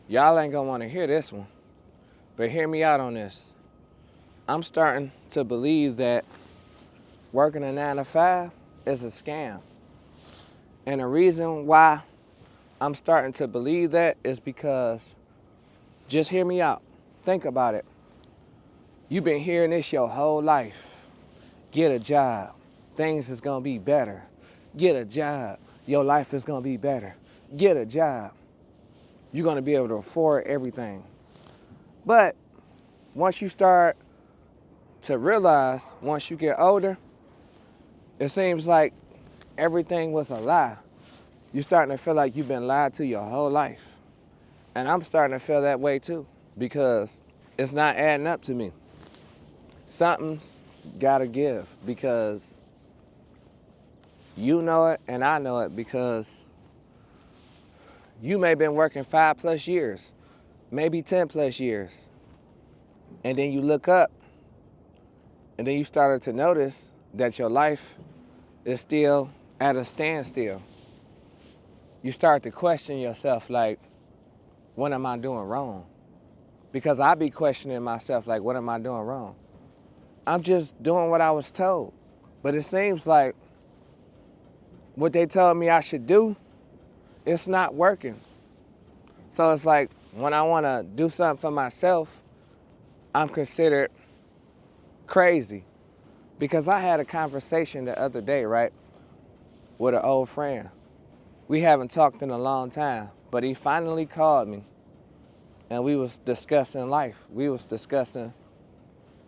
Y'all ain't gonna wanna hear this one, but hear me out on this. I'm starting to believe that working a 9 to 5 is a scam. And the reason why I'm starting to believe that is because, just hear me out. Think about it. You've been hearing this your whole life. Get a job. Things is gonna be better. Get a job. Your life is gonna be better. Get a job. You're gonna be able to afford everything. But once you start to realize, once you get older, it seems like everything was a lie. You're starting to feel like you've been lied to your whole life. And I'm starting to feel that way too, because it's not adding up to me. Something's gotta give, because you know it and I know it, because you may have been working 5+ years, maybe 10+ years. And then you look up and then you started to notice that your life is still at a standstill. You start to question yourself like, what am I doing wrong? Because I be questioning myself like, what am I doing wrong? I'm just doing what I was told. But it seems like what they told me I should do, it's not working. So it's like when I want to do something for myself, I'm considered crazy. Because I had a conversation the other day, right, with an old friend. We haven't talked in a long time, but he finally called me and we was discussing life. We was discussing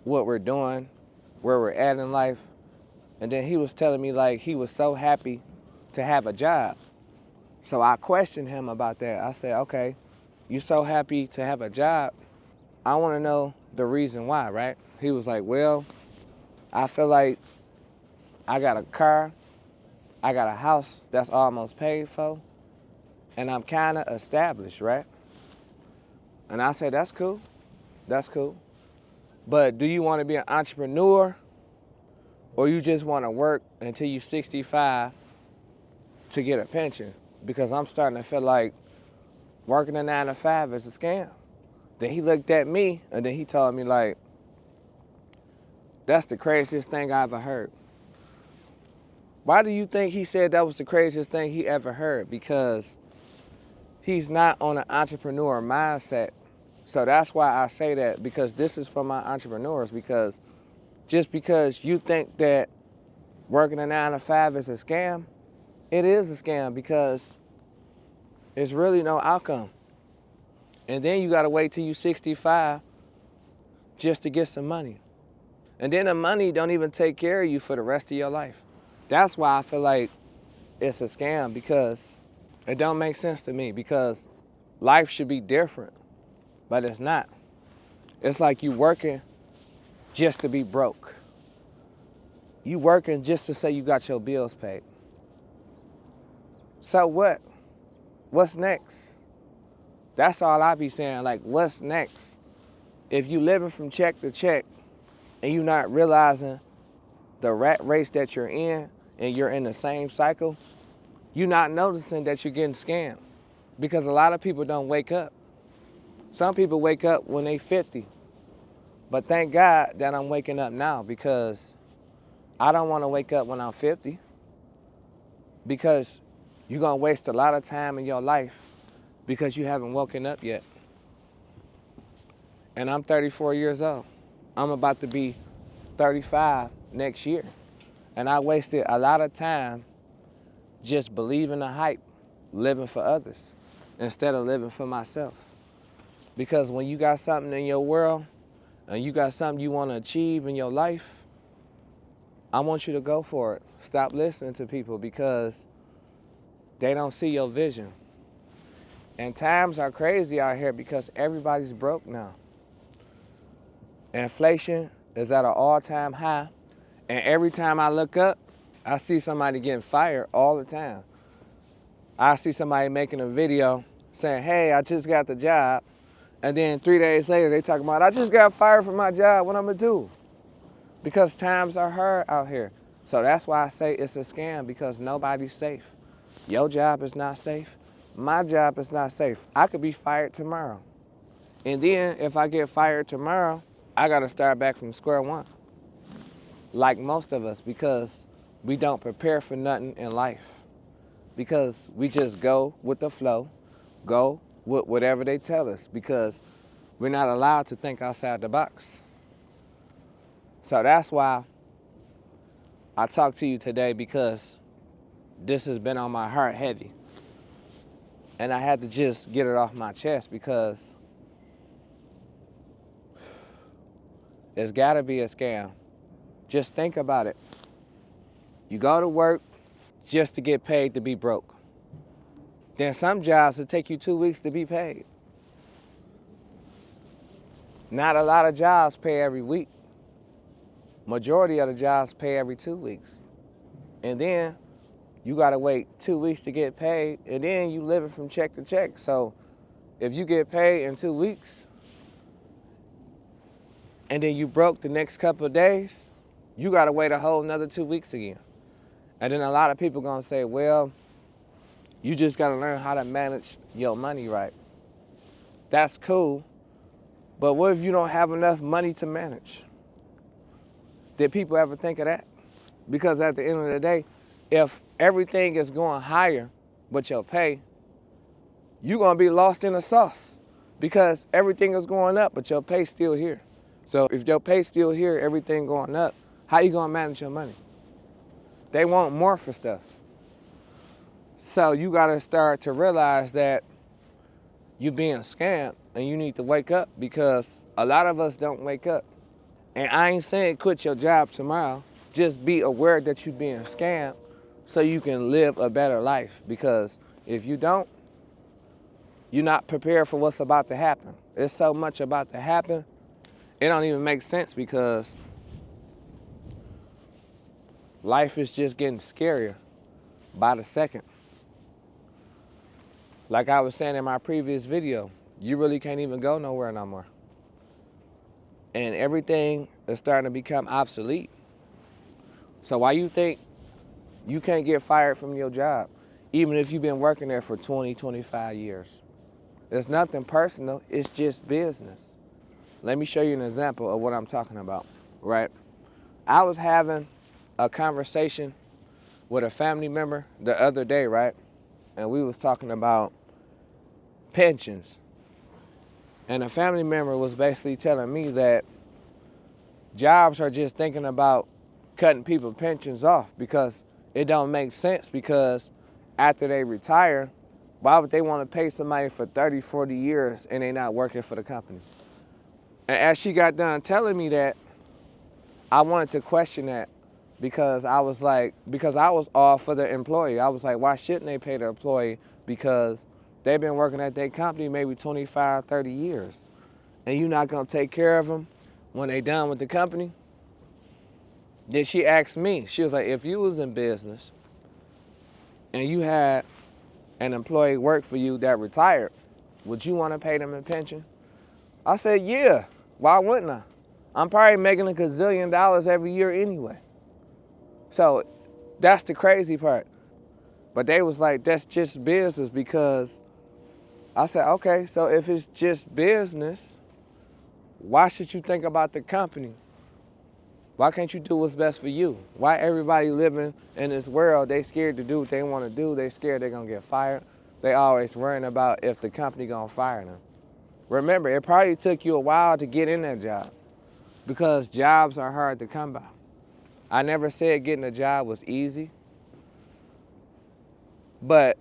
what we're doing, where we're at in life. And then he was telling me like he was so happy to have a job. So I questioned him about that. I said, okay, you so happy to have a job. I want to know the reason why, right? He was like, well, I feel like I got a car, I got a house that's almost paid for, and I'm kind of established, right? And I said, that's cool, that's cool. But do you want to be an entrepreneur, or you just want to work until you're 65 to get a pension? Because I'm starting to feel like working a 9 to 5 is a scam. Then he looked at me and then he told me like, that's the craziest thing I ever heard. Why do you think he said that was the craziest thing he ever heard? Because he's not on an entrepreneur mindset. So that's why I say that, because this is for my entrepreneurs. Because just because you think that working a 9 to 5 is a scam, it is a scam, because there's really no outcome. And then you gotta wait till you're 65 just to get some money. And then the money don't even take care of you for the rest of your life. That's why I feel like it's a scam, because it don't make sense to me, because life should be different, but it's not. It's like you working just to be broke. You working just to say you got your bills paid. So what? What's next? That's all I be saying, like, what's next? If you living from check to check and you not realizing the rat race that you're in and you're in the same cycle, you're not noticing that you're getting scammed, because a lot of people don't wake up. Some people wake up when they 50, but thank God that I'm waking up now, because I don't want to wake up when I'm 50, because you're going to waste a lot of time in your life because you haven't woken up yet. And I'm 34 years old. I'm about to be 35 next year. And I wasted a lot of time just believing the hype, living for others, instead of living for myself. Because when you got something in your world and you got something you want to achieve in your life, I want you to go for it. Stop listening to people, because they don't see your vision. And times are crazy out here because everybody's broke now. Inflation is at an all-time high. And every time I look up, I see somebody getting fired all the time. I see somebody making a video saying, hey, I just got the job. And then 3 days later, they talking about, I just got fired from my job, what I'm gonna do? Because times are hard out here. So that's why I say it's a scam, because nobody's safe. Your job is not safe. my job is not safe. I could be fired tomorrow. And then if I get fired tomorrow, I gotta start back from square one. Like most of us, because we don't prepare for nothing in life. Because we just go with the flow, go with whatever they tell us, because we're not allowed to think outside the box. So that's why I talk to you today, because this has been on my heart heavy. And I had to just get it off my chest, because there's gotta be a scam. Just think about it. You go to work just to get paid to be broke. Then some jobs will take you 2 weeks to be paid. Not a lot of jobs pay every week. Majority of the jobs pay every 2 weeks. And then you gotta wait 2 weeks to get paid, and then you living from check to check. So if you get paid in 2 weeks, and then you broke the next couple of days, you gotta wait a whole another 2 weeks again. And then a lot of people gonna say, well, you just gotta learn how to manage your money right. That's cool, but what if you don't have enough money to manage? Did people ever think of that? Because at the end of the day, if everything is going higher but your pay, you're gonna be lost in the sauce, because everything is going up but your pay's still here. So if your pay's still here, everything going up, how you gonna manage your money? They want more for stuff. So you gotta start to realize that you're being scammed and you need to wake up, because a lot of us don't wake up. And I ain't saying quit your job tomorrow. Just be aware that you're being scammed so you can live a better life. Because if you don't, you're not prepared for what's about to happen. There's so much about to happen, it don't even make sense, because life is just getting scarier by the second. Like I was saying in my previous video, you really can't even go nowhere no more. And everything is starting to become obsolete. So why you think you can't get fired from your job, even if you've been working there for 20, 25 years? It's nothing personal, it's just business. Let me show you an example of what I'm talking about, right? I was having a conversation with a family member the other day, right? And we was talking about pensions. And a family member was basically telling me that jobs are just thinking about cutting people pensions off, because it don't make sense, because after they retire, why would they want to pay somebody for 30, 40 years and they not working for the company? And as she got done telling me that, I wanted to question that, because I was all for the employee. I was like, why shouldn't they pay the employee? Because they've been working at their company maybe 25, 30 years. And you're not gonna take care of them when they done with the company? Then she asked me, she was like, if you was in business and you had an employee work for you that retired, would you wanna pay them a pension? I said, yeah, why wouldn't I? I'm probably making $1 gazillion every year anyway. So that's the crazy part. But they was like, that's just business, because I said, okay, so if it's just business, why should you think about the company? Why can't you do what's best for you? Why everybody living in this world, they scared to do what they want to do, they scared they're gonna get fired. They always worrying about if the company gonna fire them. Remember, it probably took you a while to get in that job, because jobs are hard to come by. I never said getting a job was easy, but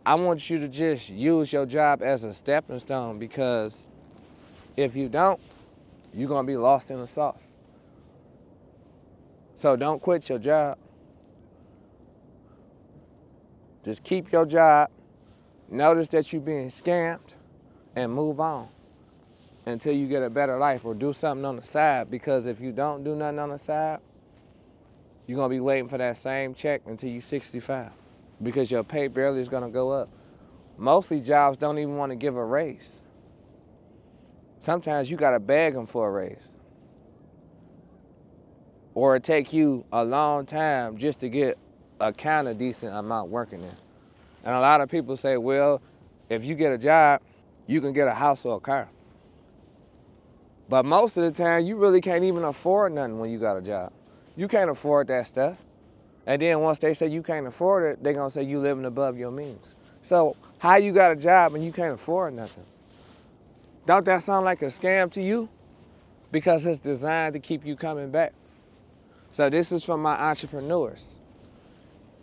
I want you to just use your job as a stepping stone, because if you don't, you're gonna be lost in the sauce. So don't quit your job. Just keep your job, notice that you're being scammed, and move on until you get a better life, or do something on the side, because if you don't do nothing on the side, you're gonna be waiting for that same check until you're 65, because your pay barely is gonna go up. Mostly jobs don't even wanna give a raise. Sometimes you gotta beg them for a raise. Or it take you a long time just to get a kind of decent amount working there. And a lot of people say, well, if you get a job, you can get a house or a car. But most of the time, you really can't even afford nothing when you got a job. You can't afford that stuff. And then once they say you can't afford it, they're gonna say you living above your means. So how you got a job and you can't afford nothing? Don't that sound like a scam to you? Because it's designed to keep you coming back. So this is for my entrepreneurs.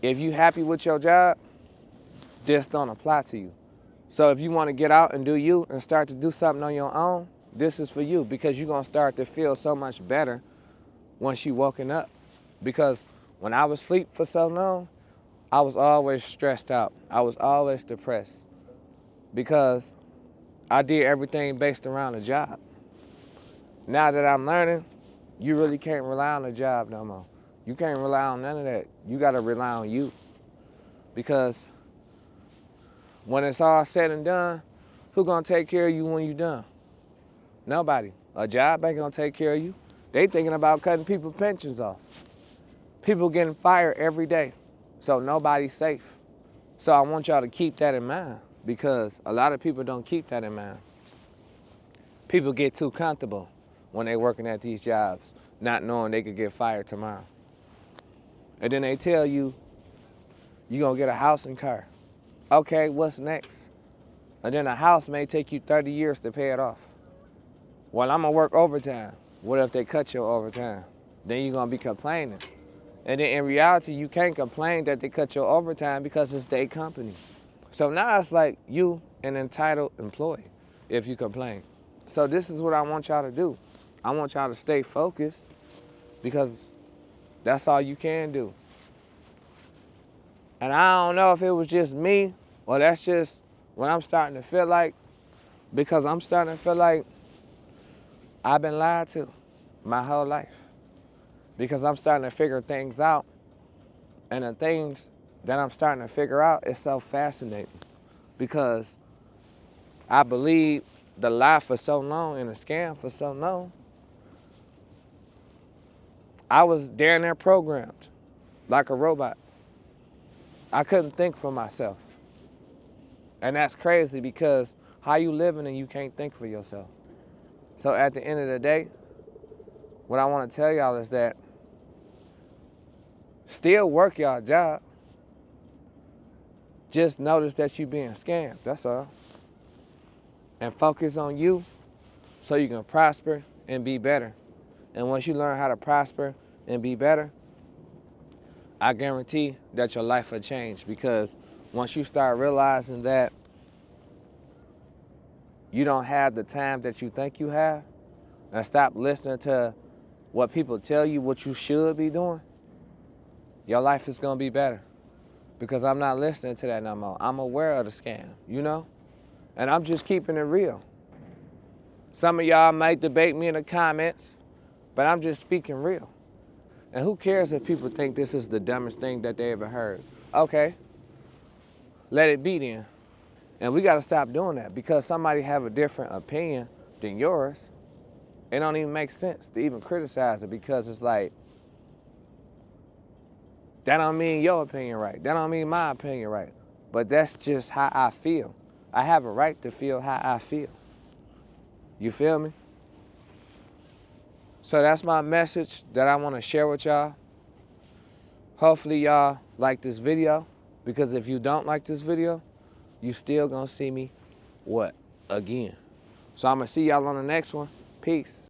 If you happy with your job, this don't apply to you. So if you want to get out and do you and start to do something on your own, this is for you, because you're gonna start to feel so much better once you woken up. Because when I was asleep for so long, I was always stressed out. I was always depressed because I did everything based around a job. Now that I'm learning, you really can't rely on a job no more. You can't rely on none of that. You gotta rely on you. Because when it's all said and done, who gonna take care of you when you're done? Nobody. A job ain't gonna take care of you. They thinking about cutting people's pensions off. People getting fired every day, so nobody's safe. So I want y'all to keep that in mind, because a lot of people don't keep that in mind. People get too comfortable when they're working at these jobs, not knowing they could get fired tomorrow. And then they tell you, you're gonna get a house and car. Okay, what's next? And then a house may take you 30 years to pay it off. Well, I'm gonna work overtime. What if they cut your overtime? Then you're gonna be complaining. And then in reality, you can't complain that they cut your overtime because it's their company. So now it's like you an entitled employee if you complain. So this is what I want y'all to do. I want y'all to stay focused, because that's all you can do. And I don't know if it was just me or that's just what I'm starting to feel like, because I'm starting to feel like I've been lied to my whole life. Because I'm starting to figure things out, and the things that I'm starting to figure out is so fascinating, because I believed the lie for so long and the scam for so long. I was damn near programmed like a robot. I couldn't think for myself. And that's crazy, because how you living and you can't think for yourself? So at the end of the day, what I want to tell y'all is that still work y'all job. Just notice that you being scammed, that's all. And focus on you so you can prosper and be better. And once you learn how to prosper and be better, I guarantee that your life will change, because once you start realizing that you don't have the time that you think you have, and stop listening to what people tell you what you should be doing, your life is gonna be better. Because I'm not listening to that no more. I'm aware of the scam, you know? And I'm just keeping it real. Some of y'all might debate me in the comments, but I'm just speaking real. And who cares if people think this is the dumbest thing that they ever heard? Okay, let it be then. And we gotta stop doing that, because somebody have a different opinion than yours. It don't even make sense to even criticize it, because it's like, that don't mean your opinion right. That don't mean my opinion right. But that's just how I feel. I have a right to feel how I feel. You feel me? So that's my message that I want to share with y'all. Hopefully y'all like this video, because if you don't like this video, you still gonna see me, what, again. So I'm gonna see y'all on the next one. Peace.